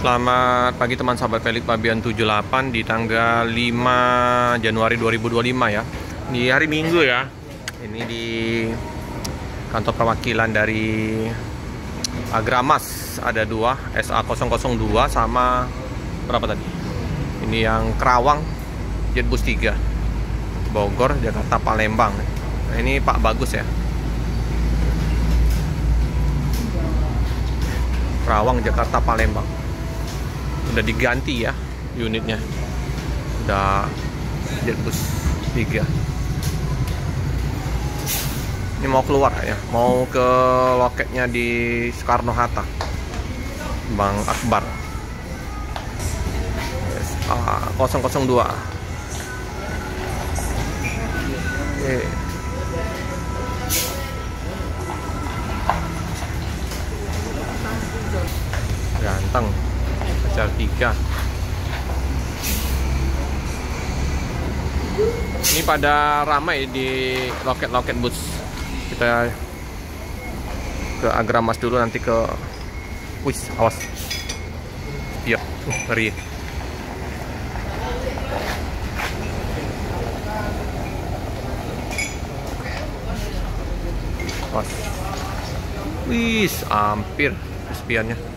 Selamat pagi teman sahabat Pelik Pabian 78 di tanggal 5 Januari 2025 ya. Di hari Minggu ya. Ini di kantor perwakilan dari Agramas ada dua, SA002 sama berapa tadi? Ini yang Kerawang Jetbus 3. Bogor, Jakarta, Palembang. Nah, ini Pak Bagus ya. Kerawang, Jakarta, Palembang. Udah diganti ya unitnya, udah Jetbus 3. Ini mau keluar ya, mau ke loketnya di Soekarno Hatta, Bang Akbar. SA002. Oke. Ganteng. Pacar 3. Ini pada ramai di loket-loket bus. Kita ke Agramas dulu, nanti ke wis, awas. Iya, ngeri. Awas. Wis, hampir kesepiannya.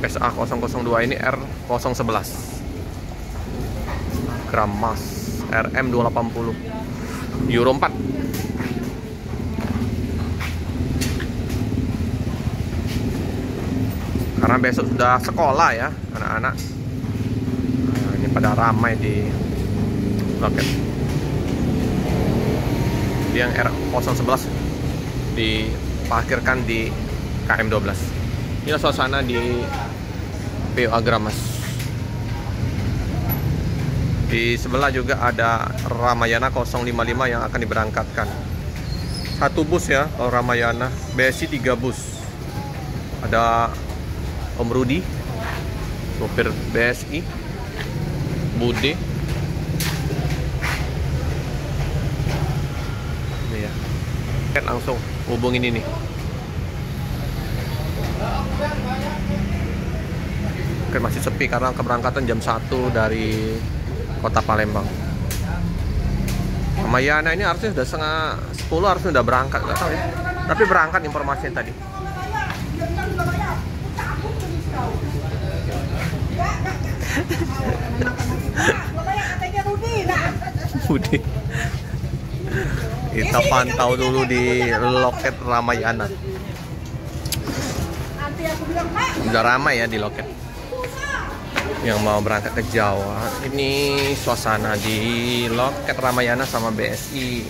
SA002 ini R011 Agramas RM280 Euro 4. Karena besok sudah sekolah ya anak-anak. Nah, ini pada ramai di loket. Yang R011 diparkirkan di KM12. Inilah suasana di PO Agramas. Di sebelah juga ada Ramayana 055 yang akan diberangkatkan. Satu bus ya, kalau Ramayana. BSI 3 bus. Ada Om Rudi, sopir BSI, Bude. Ini ya. Langsung hubungin ini. Oke, masih sepi karena keberangkatan jam 1 dari kota Palembang. Ramayana ini harusnya sudah setengah 10 harusnya sudah berangkat, nggak tahu ya. Tapi berangkat informasinya tadi. Budi. Kita pantau dulu di loket Ramayana. Udah ramai ya di loket yang mau berangkat ke Jawa. Ini suasana di loket Ramayana sama BSI.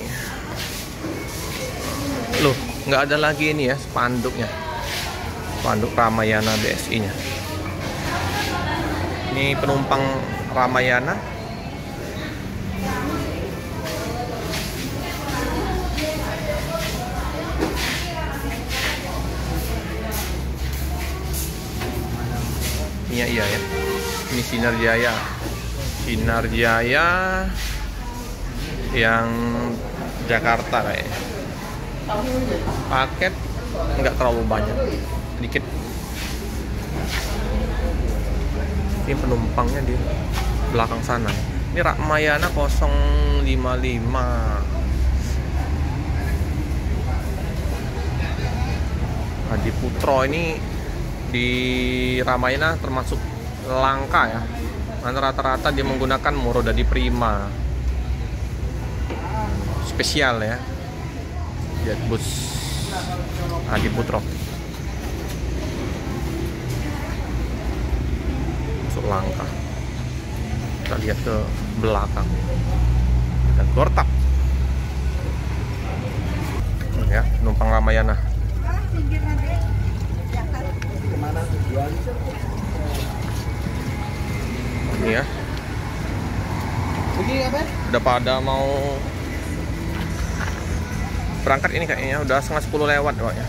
Loh, nggak ada lagi ini ya spanduknya, spanduk Ramayana BSI nya. Ini penumpang Ramayana. Iya ya. Ini Sinar Jaya. Sinar Jaya yang Jakarta kayaknya. Paket nggak terlalu banyak, sedikit. Ini penumpangnya di belakang sana. Ini Ramayana 055. Adiputro ini di Ramayana termasuk langka ya. Rata-rata dia menggunakan Morodadi Prima spesial ya, Jetbus Adiputro. Masuk langka. Kita lihat ke belakang dan Gortap ya, penumpang Ramayana. Ini ya, udah pada mau berangkat ini kayaknya, udah setengah 10 lewat ya.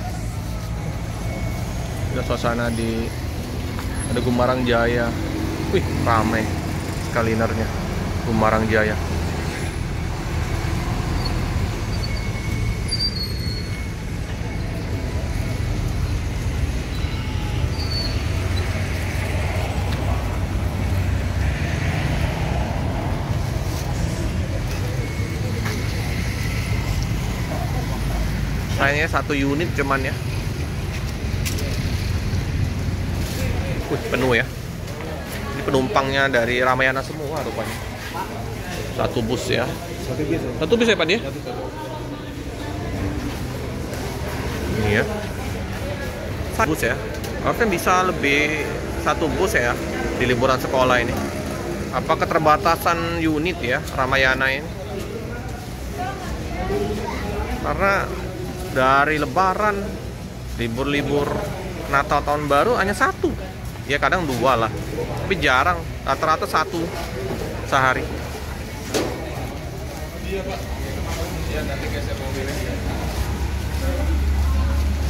Udah suasana di ada Gumarang Jaya. Wih, ramai sekalinernya Gumarang Jaya. Sayangnya satu unit cuman ya. Penuh ya. Ini penumpangnya dari Ramayana semua rupanya. Satu bus ya. Satu bis ya Pak dia? Ini ya. Satu bus ya. Harusnya bisa lebih satu bus ya di liburan sekolah ini. Apa keterbatasan unit ya Ramayana ini? Karena dari Lebaran, libur-libur Natal tahun baru hanya satu. Ya kadang dua lah, tapi jarang, rata-rata satu sehari.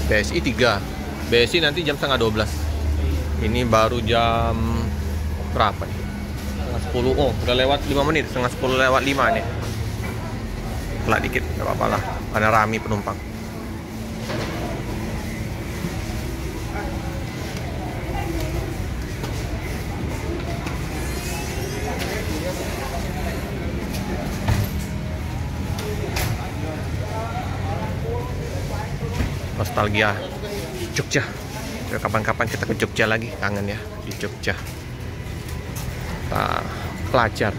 BSI 3, BSI nanti jam setengah 12. Ini baru jam berapa nih? Setengah 10, oh udah lewat 5 menit, setengah 10 lewat 5 nih. Telat dikit, gak apa-apa lah, karena rame penumpang. Nostalgia Jogja. Kapan-kapan kita ke Jogja lagi, kangen ya di Jogja. Kita pelajar.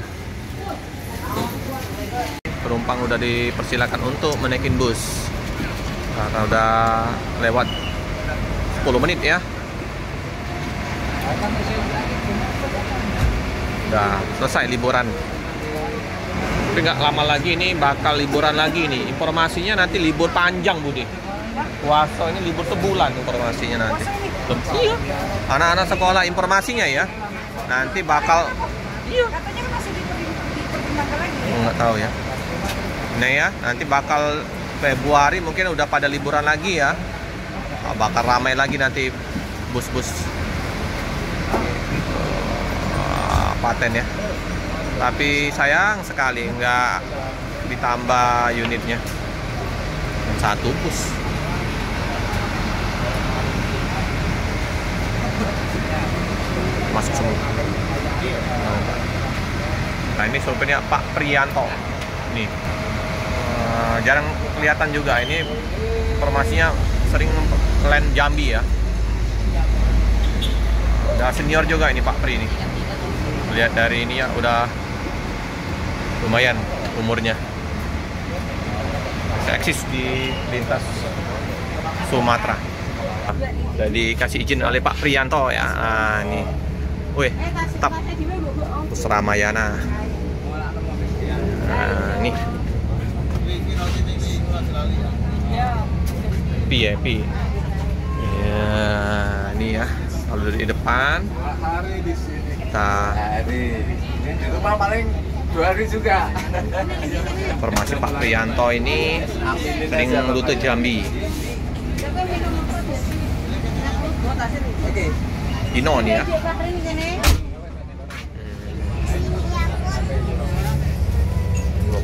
Penumpang udah dipersilakan untuk menaikin bus karena udah lewat 10 menit ya. Udah selesai liburan. Tapi nggak lama lagi ini bakal liburan lagi nih. Informasinya nanti libur panjang Budi. Puasa ini libur sebulan informasinya nanti. Iya. Anak-anak sekolah informasinya ya. Nanti bakal iya. Katanya kan masih dipertimbangkan lagi. Nggak tahu ya. Nah ya, nanti bakal Februari mungkin udah pada liburan lagi ya. Bakal ramai lagi nanti bus-bus paten ya. Tapi sayang sekali nggak ditambah unitnya. Satu bus. Masuk semua. Nah ini sopirnya Pak Priyanto. Nih jarang kelihatan juga. Ini informasinya sering land Jambi ya. Udah senior juga ini Pak Pri ini. Lihat dari ini ya udah lumayan umurnya. Eksis di lintas Sumatera. Jadi kasih izin oleh Pak Priyanto ya. Nah, ini. Wih, tetap bus Ramayana. Nah, ini. VIP. Ya, ini ya. Kalau dari depan. Kita itu paling 2 hari juga. Informasi Pak Priyanto ini sering rute Jambi. Dino nih ya.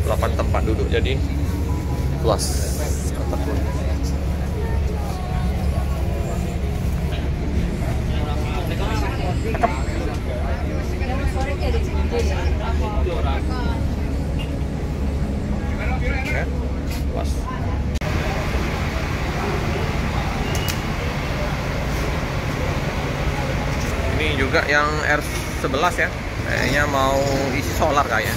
28 tempat duduk, jadi luas. Luas. Ini juga yang R11 ya, kayaknya mau isi solar kayaknya.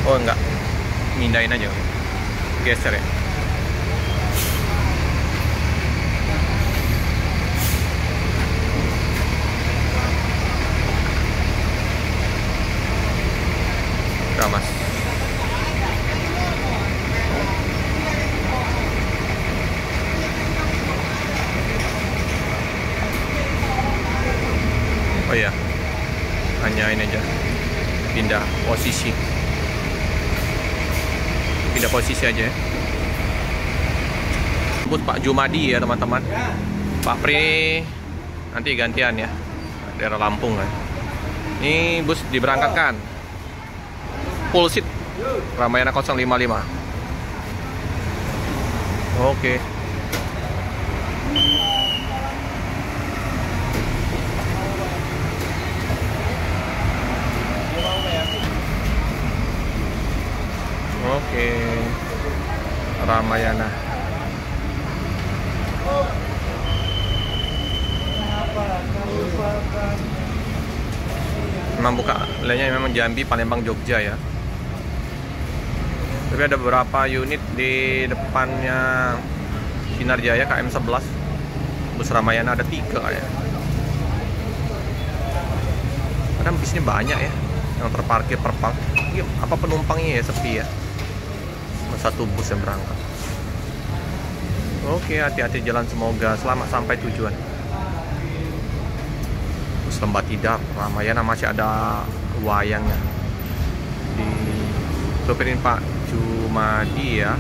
Oh enggak, mindahin aja, geser ya. Udah mas. Oh iya, hanya ini aja, pindah posisi aja ya. Bus Pak Jumadi ya teman-teman. Pak Pri nanti gantian ya, daerah Lampung kan. Ini bus diberangkatkan full seat Ramayana 055. Oke. Ramayana. Memang buka lainnya memang Jambi, Palembang, Jogja ya. Tapi ada beberapa unit di depannya Sinar Jaya KM11. Bus Ramayana ada 3 ya. Kadang bisnya banyak ya yang terparkir perpal. Apa penumpangnya ya sepi ya. Satu bus yang berangkat. Oke, hati-hati jalan, semoga selamat sampai tujuan. Bus Lembah Tidar Ramayana masih ada wayangnya. Disopirin Pak Jumadi ya.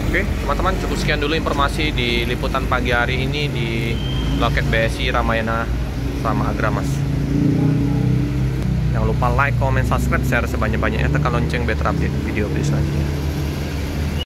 Oke, teman-teman, cukup sekian dulu informasi di liputan pagi hari ini di loket BSI Ramayana sama Agramas. Jangan lupa like, comment, subscribe, share sebanyak-banyaknya, tekan lonceng biar terupdate video selanjutnya.